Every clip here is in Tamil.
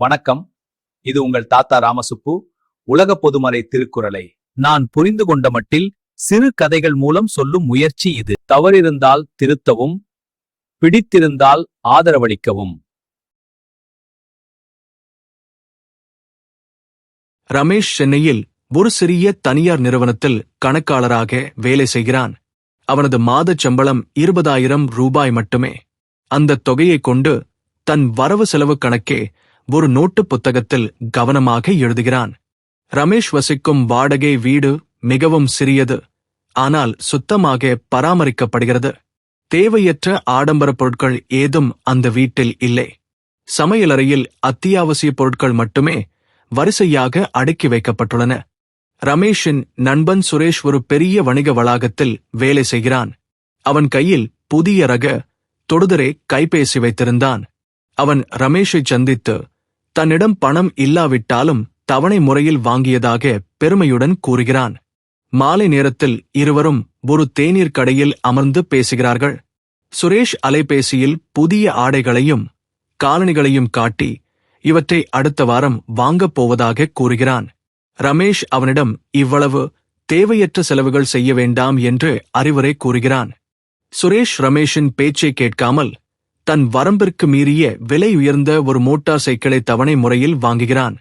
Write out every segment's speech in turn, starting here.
வணக்கம். இது உங்கள் தாத்தா ராமசுப்பு. உலக பொதுமறை திருக்குறளை நான் புரிந்து கொண்ட மட்டில் சிறு கதைகள் மூலம் சொல்லும் முயற்சி இது. தவறிருந்தால் திருத்தவும், பிடித்திருந்தால் ஆதரவளிக்கவும். ரமேஷ் சென்னையில் ஒரு சிறிய தனியார் நிறுவனத்தில் கணக்காளராக வேலை செய்கிறான். அவனது மாதச் சம்பளம் 20,000 ரூபாய் மட்டுமே. அந்த தொகையை கொண்டு தன் வரவு செலவு கணக்கே ஒரு நோட்டு புத்தகத்தில் கவனமாக எழுதுகிறான். ரமேஷ் வசிக்கும் வாடகை வீடு மிகவும் சிறியது, ஆனால் சுத்தமாக பராமரிக்கப்படுகிறது. தேவையற்ற ஆடம்பர பொருட்கள் ஏதும் அந்த வீட்டில் இல்லை. சமையலறையில் அத்தியாவசிய பொருட்கள் மட்டுமே வரிசையாக அடுக்கி வைக்கப்பட்டுள்ளன. ரமேஷின் நண்பன் சுரேஷ் ஒரு பெரிய வணிக வளாகத்தில் வேலை செய்கிறான். அவன் கையில் புதிய ரக தொடுதரை கைபேசி வைத்திருந்தான். அவன் ரமேஷை சந்தித்து தன்னிடம் பணம் இல்லாவிட்டாலும் தவணை முறையில் வாங்கியதாக பெருமையுடன் கூறுகிறான். மாலை நேரத்தில் இருவரும் ஒரு தேநீர் கடையில் அமர்ந்து பேசுகிறார்கள். சுரேஷ் அலைபேசியில் புதிய ஆடைகளையும் காலணிகளையும் காட்டி இவற்றை அடுத்த வாரம் வாங்கப் போவதாக கூறுகிறான். ரமேஷ் அவனிடம் இவ்வளவு தேவையற்ற செலவுகள் செய்ய வேண்டாம் என்று அறிவுரை கூறுகிறான். சுரேஷ் ரமேஷின் பேச்சை கேட்காமல் தன் வரம்பிற்கு மீறிய விலை உயர்ந்த ஒரு மோட்டார் சைக்கிளை தவணை முறையில் வாங்குகிறான்.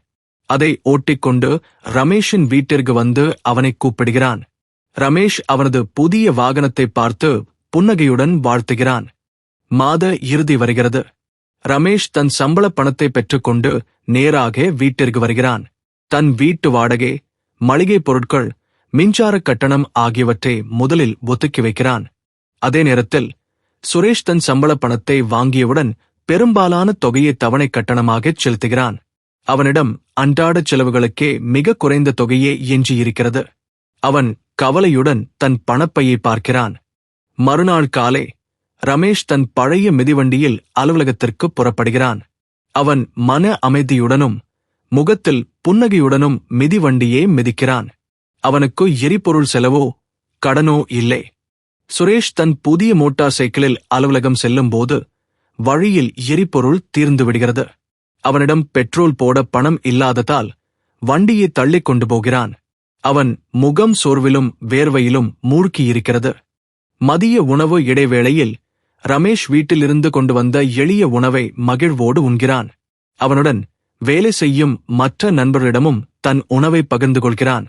அதை ஓட்டிக்கொண்டு ரமேஷின் வீட்டிற்கு வந்து அவனை கூப்பிடுகிறான். ரமேஷ் அவனது புதிய வாகனத்தை பார்த்து புன்னகையுடன் வாழ்த்துகிறான். மாத இறுதி வருகிறது. ரமேஷ் தன் சம்பள பணத்தை பெற்றுக்கொண்டு நேராக வீட்டிற்கு வருகிறான். தன் வீட்டு வாடகை, மளிகை பொருட்கள், மின்சார கட்டணம் ஆகியவற்றை முதலில் ஒதுக்கி வைக்கிறான். அதே நேரத்தில் சுரேஷ் தன் சம்பள பணத்தை வாங்கியவுடன் பெரும்பாலான தொகையை தவணை கட்டணமாகச் செலுத்துகிறான். அவனிடம் அன்றாட செலவுகளுக்கே மிக குறைந்த தொகையே எஞ்சியிருக்கிறது. அவன் கவலையுடன் தன் பணப்பையை பார்க்கிறான். மறுநாள் காலை ரமேஷ் தன் பழைய மிதிவண்டியில் அலுவலகத்திற்கு புறப்படுகிறான். அவன் மன அமைதியுடனும் முகத்தில் புன்னகையுடனும் மிதிவண்டியே மிதிக்கிறான். அவனுக்கு எரிபொருள் செலவோ கடனோ இல்லை. சுரேஷ் தன் புதிய மோட்டார் சைக்கிளில் அலுவலகம் செல்லும் போது வழியில் எரிபொருள் தீர்ந்து விடுகிறது. அவனிடம் பெட்ரோல் போட பணம் இல்லாததால் வண்டியை தள்ளிக் கொண்டு போகிறான். அவன் முகம் சோர்விலும் வேர்வையிலும் மூழ்கியிருக்கிறது. மதிய உணவு இடைவேளையில் ரமேஷ் வீட்டிலிருந்து கொண்டு வந்த எளிய உணவை மகிழ்வோடு உண்கிறான். அவனுடன் வேலை செய்யும் மற்ற நண்பர்களிடமும் தன் உணவை பகிர்ந்து கொள்கிறான்.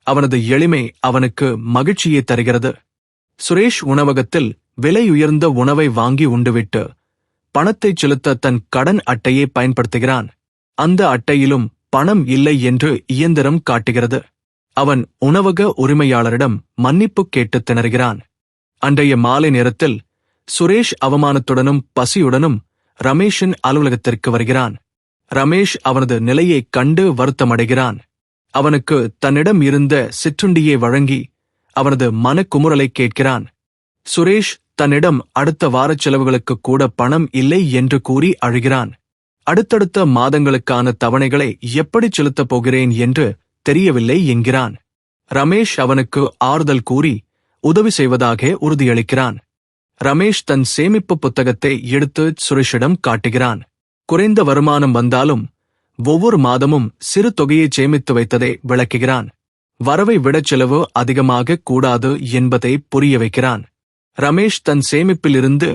அவனது எளிமை அவனுக்கு மகிழ்ச்சியை தருகிறது. சுரேஷ் உணவகத்தில் விலை உயர்ந்த உணவை வாங்கி உண்டுவிட்டு பணத்தை செலுத்த தன் கடன் அட்டையை பயன்படுத்துகிறான். அந்த அட்டையிலும் பணம் இல்லை என்று இயந்திரம் காட்டுகிறது. அவன் உணவக உரிமையாளரிடம் மன்னிப்பு கேட்டு திணறுகிறான். அன்றைய மாலை நேரத்தில் சுரேஷ் அவமானத்துடனும் பசியுடனும் ரமேஷின் அலுவலகத்திற்கு வருகிறான். ரமேஷ் அவனது நிலையைக் கண்டு வருத்தமடைகிறான். அவனுக்கு தன்னிடம் இருந்த சிற்றுண்டியை வழங்கி அவனது மனக்குமுறலை கேட்கிறான். சுரேஷ் தன்னிடம் அடுத்த வாரச் செலவுகளுக்கு கூட பணம் இல்லை என்று கூறி அழுகிறான். அடுத்தடுத்த மாதங்களுக்கான தவணைகளை எப்படி செலுத்தப் போகிறேன் என்று தெரியவில்லை என்கிறான். ரமேஷ் அவனுக்கு ஆறுதல் கூறி உதவி செய்வதாக உறுதியளிக்கிறான். ரமேஷ் தன் சேமிப்பு புத்தகத்தை எடுத்து சுரேஷிடம் காட்டுகிறான். குறைந்த வருமானம் வந்தாலும் ஒவ்வொரு மாதமும் சிறு தொகையை சேமித்து வைத்ததை விளக்குகிறான். வரவை விட செலவு அதிகமாக கூடாது என்பதை புரிய வைக்கிறான். ரமேஷ் தன் சேமிப்பில் இருந்து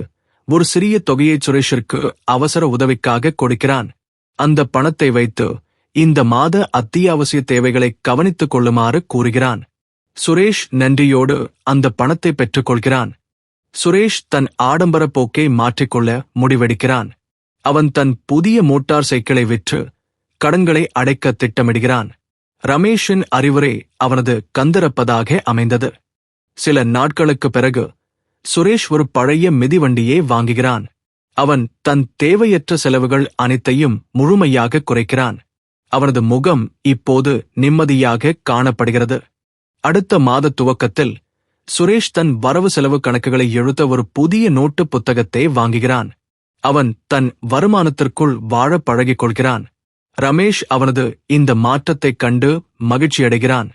ஒரு சிறிய தொகையை சுரேஷிற்கு அவசர உதவிக்காக கொடுக்கிறான். அந்த பணத்தை வைத்து இந்த மாத அத்தியாவசிய தேவைகளை கவனித்துக் கொள்ளுமாறு கூறுகிறான். சுரேஷ் நன்றியோடு அந்த பணத்தை பெற்றுக்கொள்கிறான். சுரேஷ் தன் ஆடம்பர போக்கை மாற்றிக்கொள்ள முடிவெடுக்கிறான். அவன் தன் புதிய மோட்டார் சைக்கிளை விற்று கடன்களை அடைக்க திட்டமிடுகிறான். ரமேஷின் அறிவுரை அவனது கந்தரப்பதாக அமைந்தது. சில நாட்களுக்கு பிறகு சுரேஷ் ஒரு பழைய மிதிவண்டியை வாங்குகிறான். அவன் தன் தேவையற்ற செலவுகள் அனைத்தையும் முழுமையாக குறைக்கிறான். அவனது முகம் இப்போது நிம்மதியாக காணப்படுகிறது. அடுத்த மாத துவக்கத்தில் சுரேஷ் தன் வரவு செலவு கணக்குகளை எழுத ஒரு புதிய நோட்டு புத்தகத்தை வாங்குகிறான். அவன் தன் வருமானத்திற்குள் வாழ பழகிக் கொள்கிறான். ரமேஷ் அவனது இந்த மாற்றத்தைக் கண்டு மகிழ்ச்சியடைகிறான்.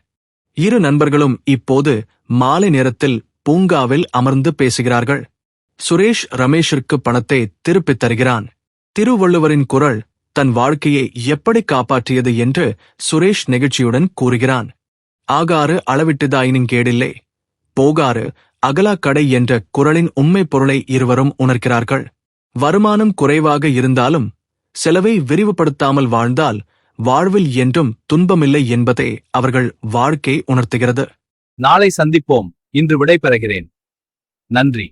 இரு நண்பர்களும் இப்போது மாலை நேரத்தில் பூங்காவில் அமர்ந்து பேசுகிறார்கள். சுரேஷ் ரமேஷிற்கு பணத்தை திருப்பித் தருகிறான். திருவள்ளுவரின் குறள் தன் வாழ்க்கையை எப்படி காப்பாற்றியது என்று சுரேஷ் நெகிழ்ச்சியுடன் கூறுகிறான். ஆகாறு அளவிட்டுதாயினும் கேடில்லை, போகாறு அகலா கடை என்ற குறளின் உண்மை பொருளை இருவரும் உணர்கிறார்கள். வருமானம் குறைவாக இருந்தாலும் செலவை விரிவுபடுத்தாமல் வாழ்ந்தால் வாழ்வில் என்றும் துன்பமில்லை என்பதை அவர்கள் வாழ்க்கை உணர்த்துகிறது. நாளை சந்திப்போம். இன்று விடை பெறுகிறேன். நன்றி.